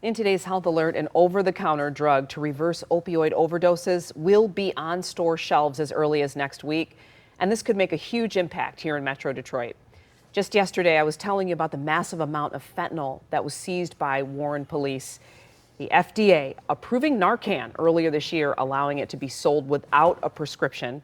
In today's Health Alert, an over-the-counter drug to reverse opioid overdoses will be on store shelves as early as next week, and this could make a huge impact here in Metro Detroit. Just yesterday, I was telling you about the massive amount of fentanyl that was seized by Warren police. The FDA approving Narcan earlier this year, allowing it to be sold without a prescription.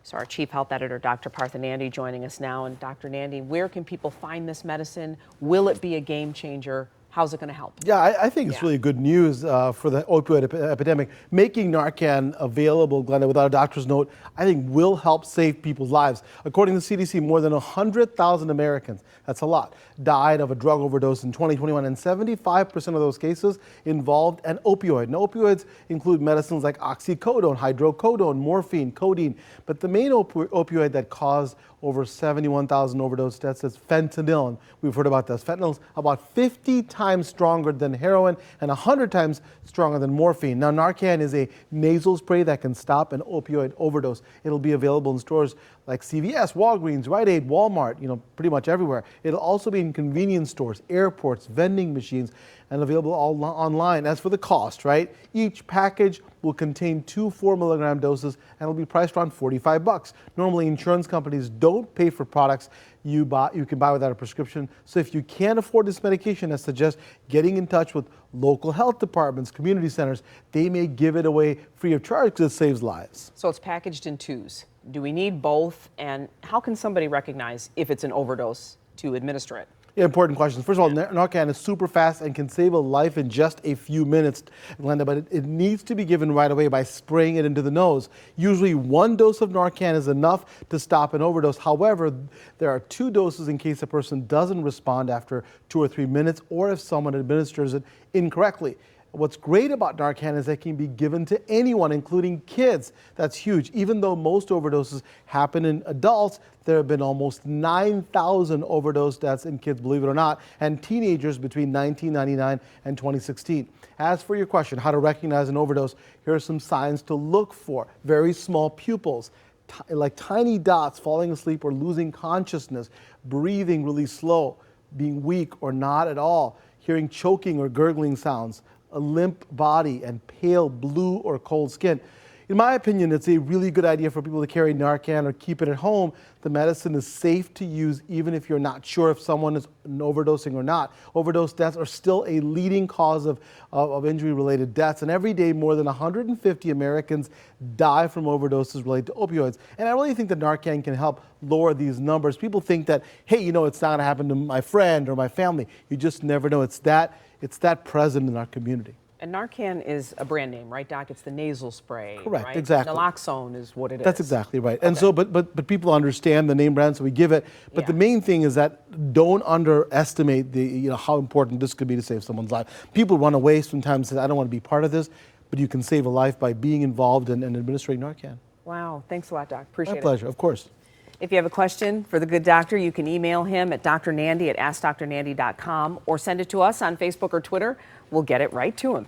So our chief health editor, Dr. Partha Nandi, joining us now. And Dr. Nandi, where can people find this medicine? Will it be a game changer? How's it going to help? Yeah, I think it's really good news for the opioid epidemic. Making Narcan available, Glenda, without a doctor's note, I think will help save people's lives. According to the CDC, more than 100,000 Americans, that's a lot, died of a drug overdose in 2021, and 75% of those cases involved an opioid. Now, opioids include medicines like oxycodone, hydrocodone, morphine, codeine, but the main opioid that caused over 71,000 overdose deaths is fentanyl, and we've heard about this. Fentanyl is about 50 times stronger than heroin and 100 times stronger than morphine. Now, Narcan is a nasal spray that can stop an opioid overdose. It'll be available in stores like CVS, Walgreens, Rite Aid, Walmart, pretty much everywhere. It'll also be in convenience stores, airports, vending machines, and available all online. As for the cost, right? Each package will contain 2 4-milligram doses and will be priced around $45. Normally, insurance companies don't pay for products you can buy without a prescription. So if you can't afford this medication, I suggest getting in touch with local health departments, community centers. They may give it away free of charge because it saves lives. So it's packaged in 2s. Do we need both? And how can somebody recognize if it's an overdose to administer it? Yeah, important questions. First of all, Narcan is super fast and can save a life in just a few minutes, Glenda, but it needs to be given right away by spraying it into the nose. Usually 1 dose of Narcan is enough to stop an overdose. However, there are 2 doses in case a person doesn't respond after 2 or 3 minutes or if someone administers it incorrectly. What's great about Narcan is that it can be given to anyone, including kids. That's huge. Even though most overdoses happen in adults, there have been almost 9,000 overdose deaths in kids, believe it or not, and teenagers between 1999 and 2016. As for your question, how to recognize an overdose, here are some signs to look for. Very small pupils, like tiny dots, falling asleep or losing consciousness, breathing really slow, being weak or not at all, hearing choking or gurgling sounds, a limp body, and pale blue or cold skin. In my opinion, it's a really good idea for people to carry Narcan or keep it at home. The medicine is safe to use even if you're not sure if someone is overdosing or not. Overdose deaths are still a leading cause of injury-related deaths, and every day more than 150 Americans die from overdoses related to opioids. And I really think that Narcan can help lower these numbers. People think that, hey, it's not going to happen to my friend or my family. You just never know. It's that present in our community. And Narcan is a brand name, right, Doc? It's the nasal spray. Correct, right? exactly. Naloxone is what it is. That's exactly right. And so, but people understand the name brand, so we give it. But the main thing is that don't underestimate how important this could be to save someone's life. People run away sometimes and say, I don't want to be part of this, but you can save a life by being involved in administering Narcan. Wow, thanks a lot, Doc. Appreciate it. My pleasure, of course. If you have a question for the good doctor, you can email him at drnandi@askdrnandi.com or send it to us on Facebook or Twitter. We'll get it right to him.